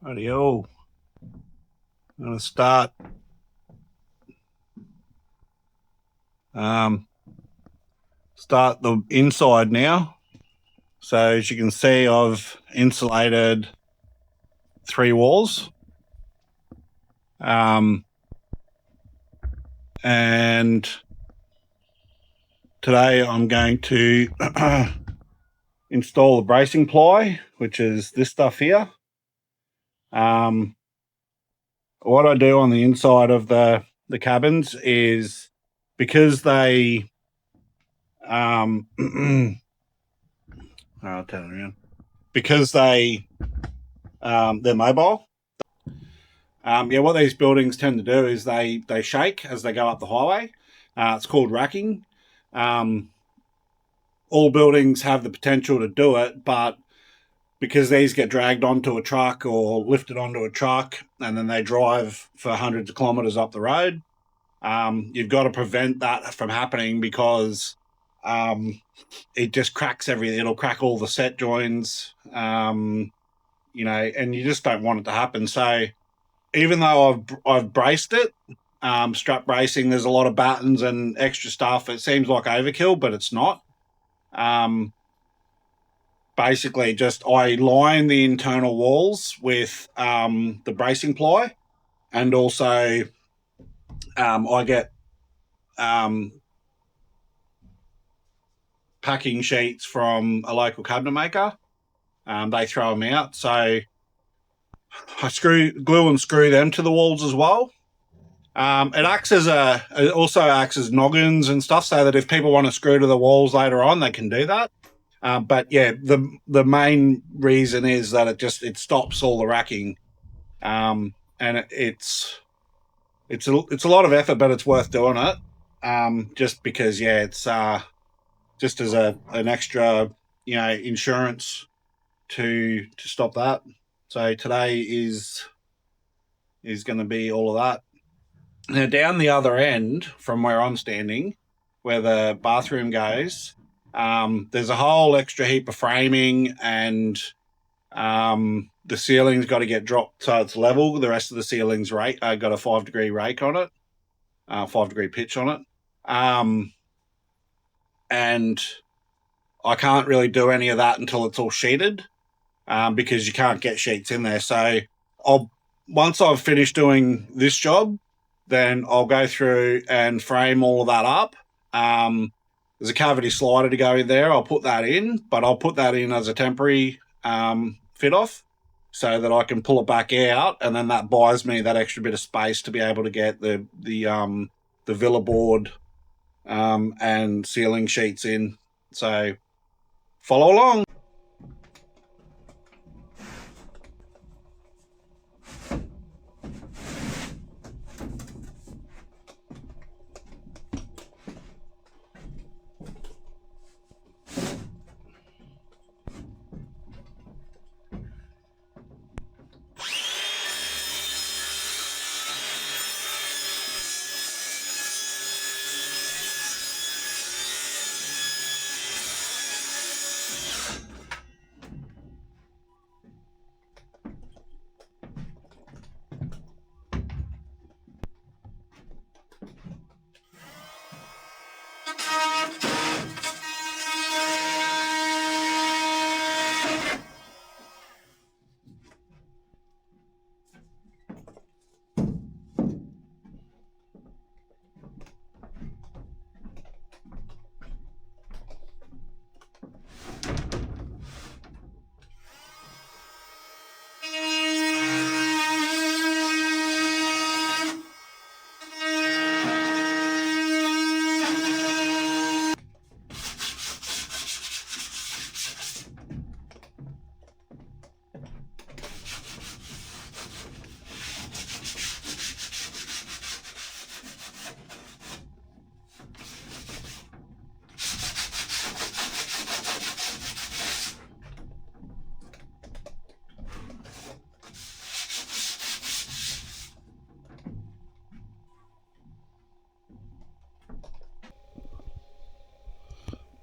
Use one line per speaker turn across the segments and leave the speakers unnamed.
Rightio. I'm going to start the inside now. So as you can see, I've insulated 3 walls. And today I'm going to install the bracing ply, which is this stuff here. What I do on the inside of the cabins is, because they I'll turn it around. Because they're mobile. What these buildings tend to do is they shake as they go up the highway. It's called racking. All buildings have the potential to do it, but because these get dragged onto a truck or lifted onto a truck and then they drive for hundreds of kilometres up the road, you've got to prevent that from happening, because it just cracks everything. It'll crack all the set joins, and you just don't want it to happen. So even though I've braced it, strap bracing, there's a lot of battens and extra stuff. It seems like overkill, but it's not. Basically, just I line the internal walls with the bracing ply, and also I get packing sheets from a local cabinet maker. They throw them out, so I glue and screw them to the walls as well. It also acts as noggins and stuff, so that if people want to screw to the walls later on, they can do that. But yeah, the main reason is that it stops all the racking, and it's a lot of effort, but it's worth doing it. Just because it's just as an extra insurance to stop that. So today is going to be all of that. Now, down the other end from where I'm standing, where the bathroom goes, there's a whole extra heap of framing, and the ceiling's got to get dropped so it's level. The rest of the ceiling's got a 5-degree rake on it, 5-degree pitch on it. And I can't really do any of that until it's all sheeted, because you can't get sheets in there. So once I've finished doing this job, then I'll go through and frame all of that up. There's a cavity slider to go in there. I'll put that in, but I'll put that in as a temporary fit off, so that I can pull it back out, and then that buys me that extra bit of space to be able to get the villa board and ceiling sheets in. So follow along.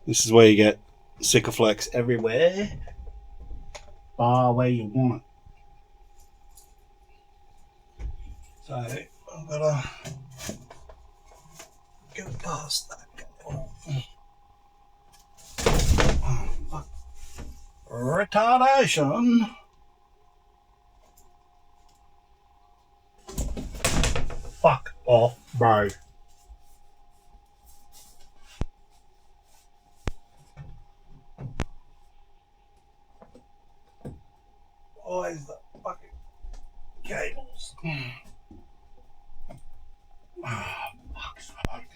This is where you get Sikaflex everywhere, bar where you want it. So I've got to get past that cable. Oh, fuck. Retardation. Fuck off, bro. Always the fucking cables. Oh, fuck's sake.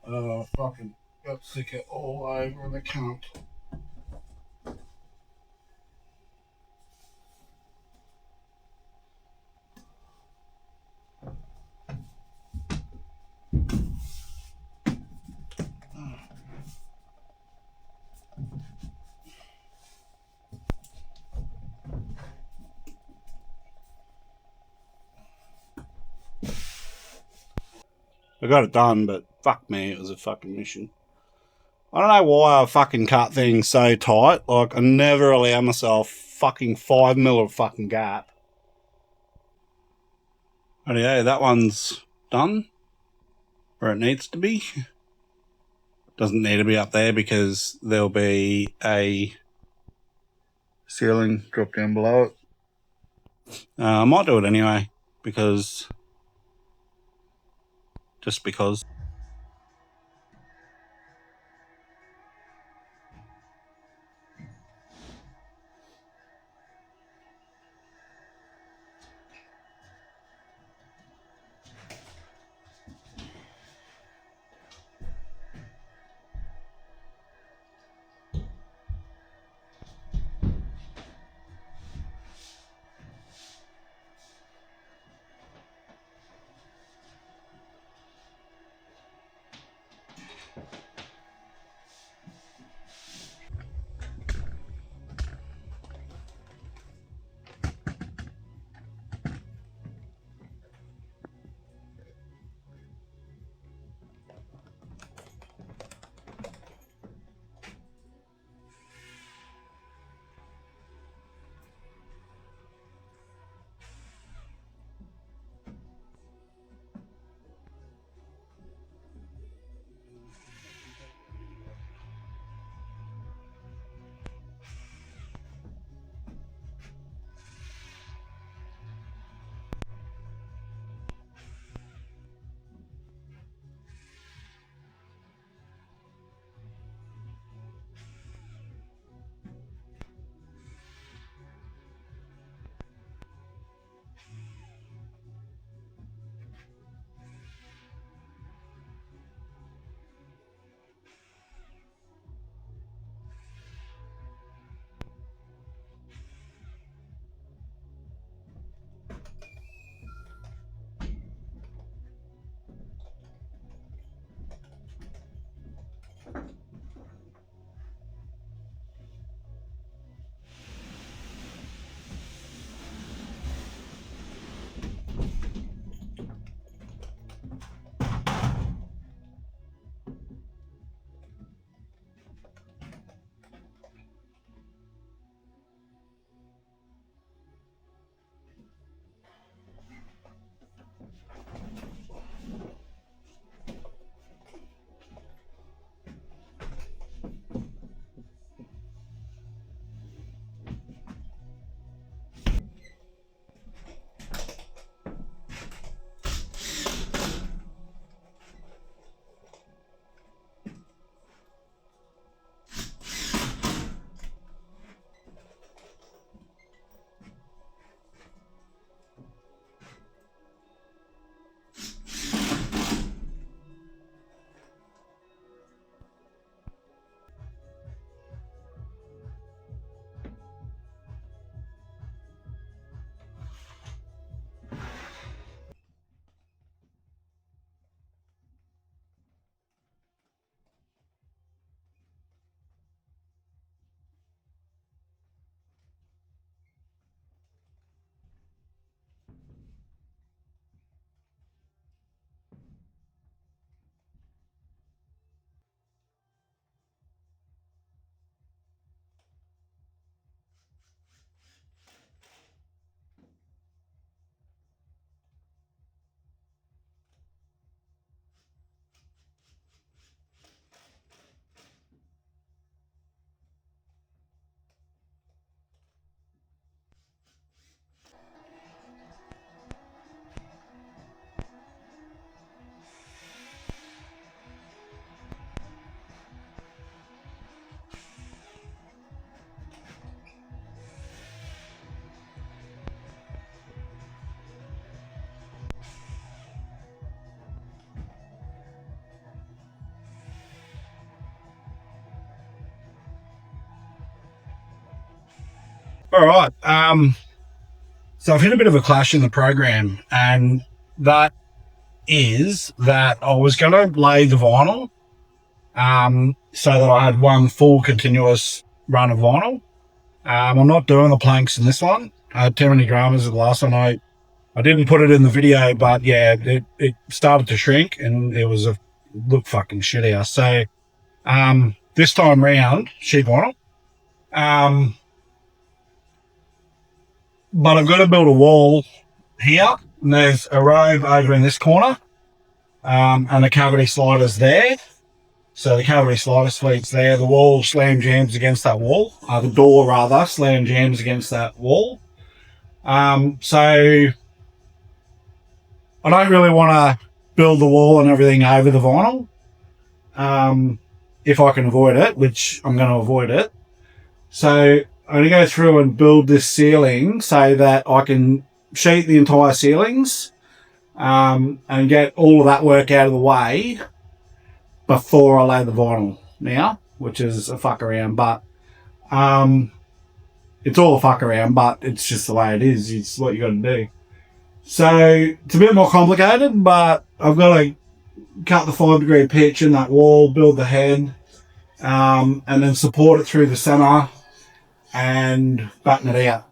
Oh, fucking got sick it all over the cunt. I got it done, but fuck me, it was a fucking mission. I don't know why I fucking cut things so tight. Like, I never allow myself fucking 5 mil of fucking gap. But yeah, that one's done where it needs to be. Doesn't need to be up there because there'll be a ceiling drop down below it. I might do it anyway because just because. All right. So I've hit a bit of a clash in the program, and that is that I was going to lay the vinyl, so that I had one full continuous run of vinyl. I'm not doing the planks in this one. I had too many dramas in the last one. I didn't put it in the video, but yeah, it started to shrink and it was a look fucking shit house. So this time round, sheet vinyl. Um, but I've got to build a wall here. And there's a robe over in this corner, and the cavity sliders there. So the cavity slider suite's there. The wall slam jams against that wall. The door rather slam jams against that wall. So I don't really want to build the wall and everything over the vinyl. If I can avoid it, which I'm going to avoid it. So I'm going to go through and build this ceiling so that I can sheet the entire ceilings, and get all of that work out of the way before I lay the vinyl now, which is a fuck around, but it's all a fuck around, but it's just the way it is. It's what you got to do. So it's a bit more complicated, but I've got to cut the 5-degree pitch in that wall, build the head, and then support it through the centre and batten it out.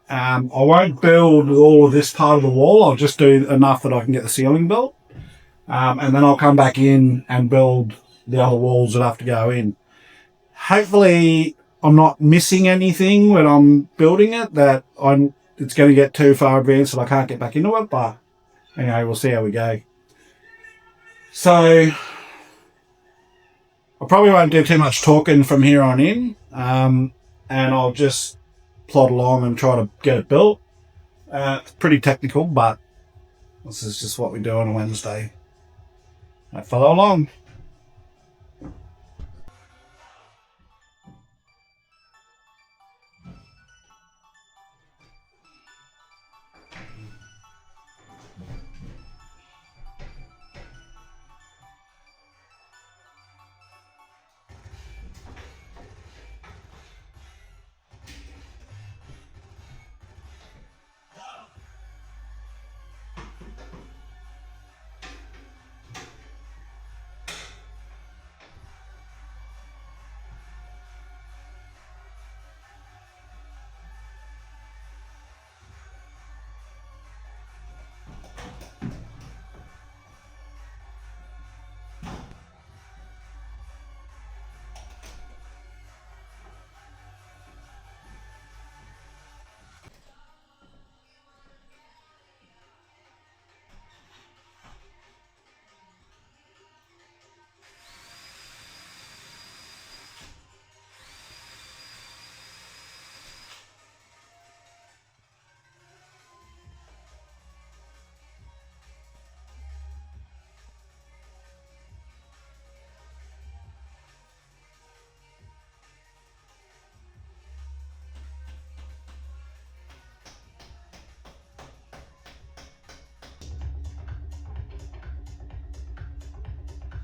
I won't build all of this part of the wall. I'll just do enough that I can get the ceiling built. And then I'll come back in and build the other walls that have to go in. Hopefully I'm not missing anything when I'm building it, it's going to get too far advanced and I can't get back into it. But anyway, we'll see how we go. So I probably won't do too much talking from here on in, and I'll just plod along and try to get it built. It's pretty technical, but this is just what we do on a Wednesday. I follow along.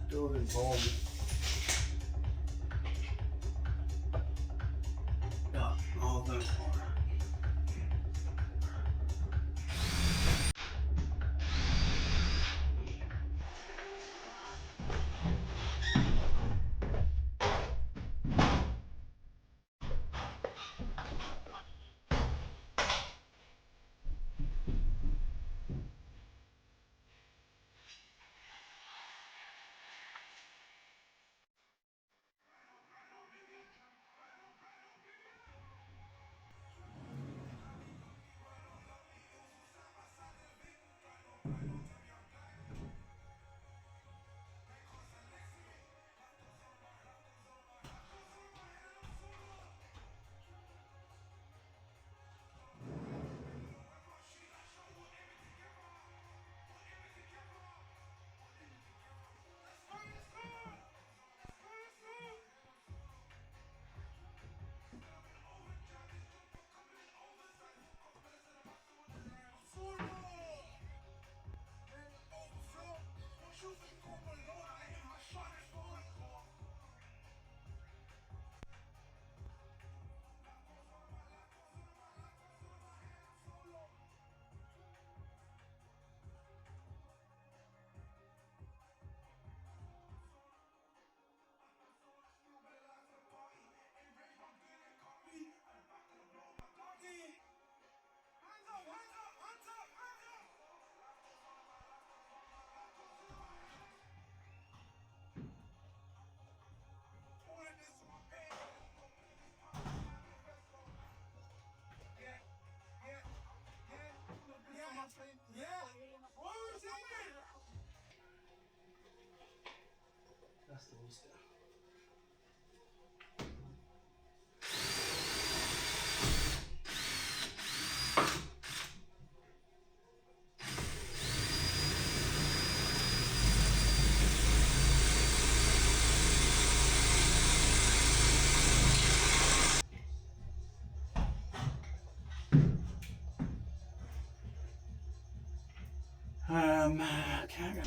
Still involved. Yeah, all those. Can't go.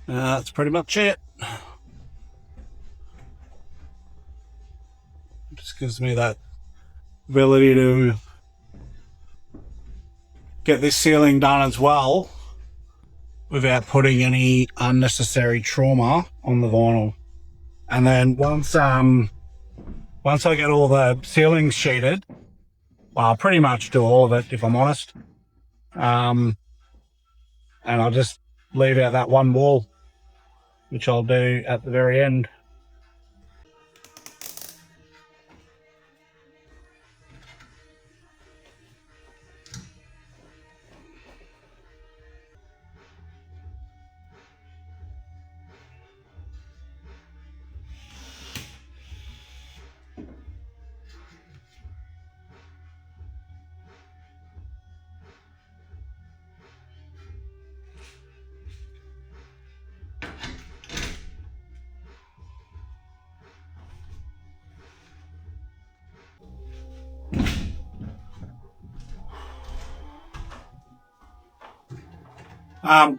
That's pretty much it. Just gives me that ability to get this sealing done as well without putting any unnecessary trauma on the vinyl. And then once I get all the ceilings sheeted, well, I'll pretty much do all of it if I'm honest. And I'll just leave out that one wall, which I'll do at the very end.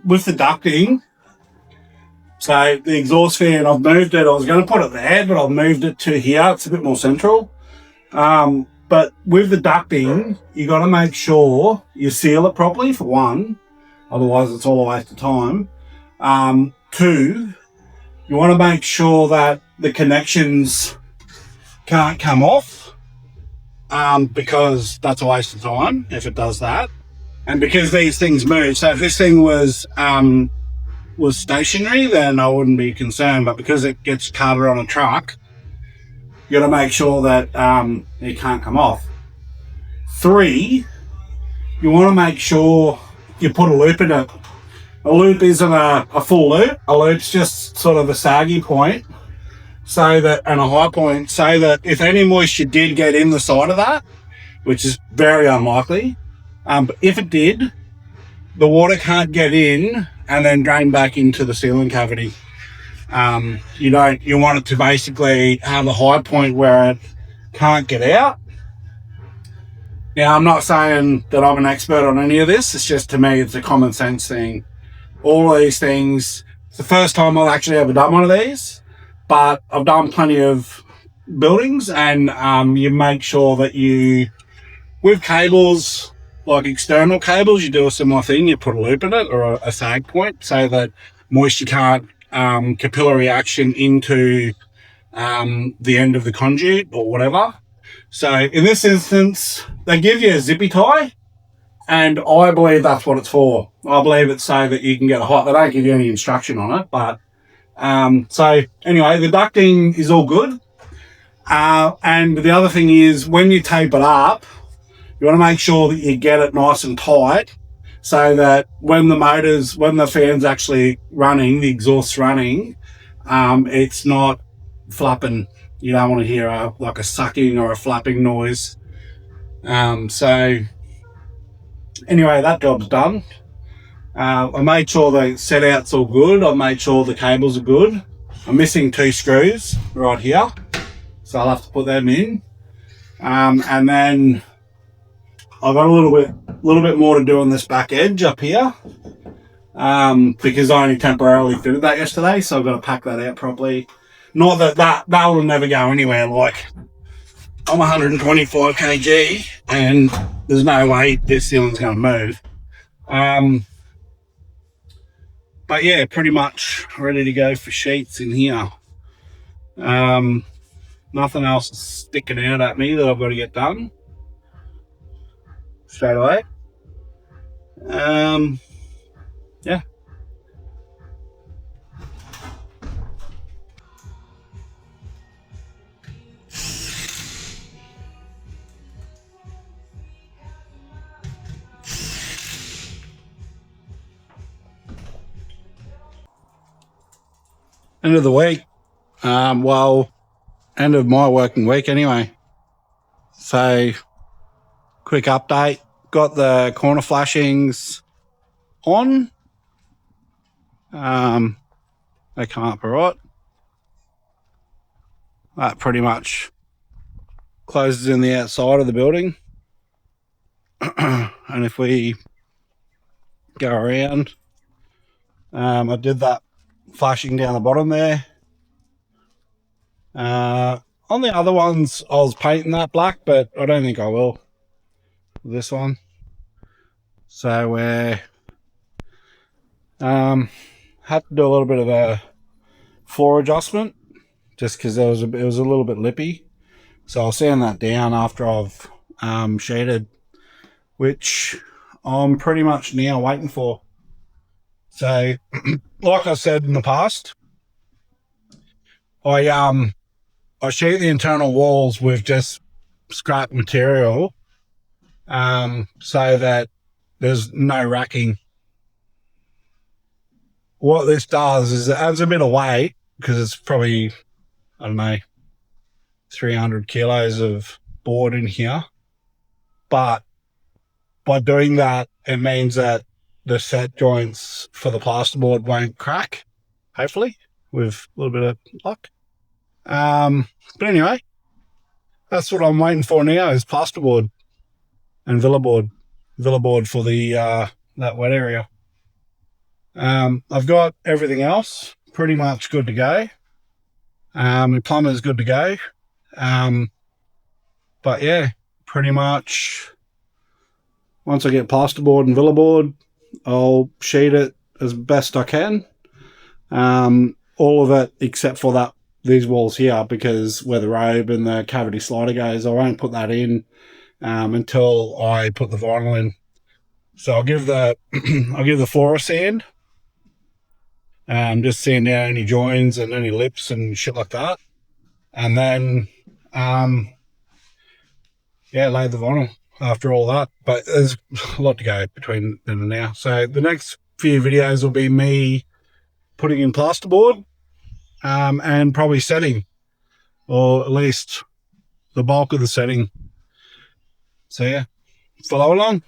With the ducting, so the exhaust fan, I've moved it. I was going to put it there, but I've moved it to here. It's a bit more central. But with the ducting, you got to make sure you seal it properly, for one. Otherwise, it's all a waste of time. Two, you want to make sure that the connections can't come off, because that's a waste of time if it does that. And because these things move, so if this thing was stationary, then I wouldn't be concerned. But because it gets covered on a truck, you got to make sure that it can't come off. Three, you want to make sure you put a loop in it. A loop isn't a full loop. A loop's just sort of a saggy point, so that, and a high point, so that if any moisture did get in the side of that, which is very unlikely, but if it did, the water can't get in and then drain back into the ceiling cavity. You want it to basically have a high point where it can't get out. Now, I'm not saying that I'm an expert on any of this. It's just, to me, it's a common sense thing. All of these things, it's the first time I've actually ever done one of these, but I've done plenty of buildings, and you make sure that with cables, like external cables, you do a similar thing. You put a loop in it, or a sag point, so that moisture can't capillary action into the end of the conduit or whatever. So in this instance, they give you a zippy tie, and I believe that's what it's for. I believe it's so that you can get a height. They don't give you any instruction on it, but so anyway, the ducting is all good. And the other thing is, when you tape it up, you want to make sure that you get it nice and tight, so that when the fan's actually running, the exhaust's running, it's not flapping. You don't want to hear like a sucking or a flapping noise. So anyway, that job's done. I made sure the set out's all good. I made sure the cables are good. I'm missing 2 screws right here, so I'll have to put them in. And then I've got a little bit more to do on this back edge up here, because I only temporarily fitted that yesterday, so I've got to pack that out properly. Not that will never go anywhere. Like, I'm 125 kg, and there's no way this ceiling's going to move. But yeah, pretty much ready to go for sheets in here. Nothing else is sticking out at me that I've got to get done straight away. Yeah. End of the week. Well, end of my working week anyway. So, quick update. Got the corner flashings on. They come up all right. That pretty much closes in the outside of the building. And if we go around, I did that flashing down the bottom there. On the other ones, I was painting that black, but I don't think I will with this one. So we're had to do a little bit of a floor adjustment, just because it was a little bit lippy. So I'll sand that down after I've shaded, which I'm pretty much now waiting for. So, like I said in the past, I sheet the internal walls with just scrap material, so that there's no racking. What this does is it adds a bit of weight, because it's probably, I don't know, 300 kilos of board in here. But by doing that, it means that the set joints for the plasterboard won't crack, hopefully, with a little bit of luck. But anyway, that's what I'm waiting for now, is plasterboard and villa board for the that wet area. I've got everything else pretty much good to go. My plumber's good to go. But yeah, pretty much once I get plasterboard and villa board, I'll sheet it as best I can. All of it except for these walls here, because where the robe and the cavity slider goes, I won't put that in until I put the vinyl in. So I'll give the floor a sand, just sand out any joins and any lips and shit like that, and then lay the vinyl after all that. But there's a lot to go between then and now. So the next few videos will be me putting in plasterboard, and probably setting, or at least the bulk of the setting. So yeah, follow along.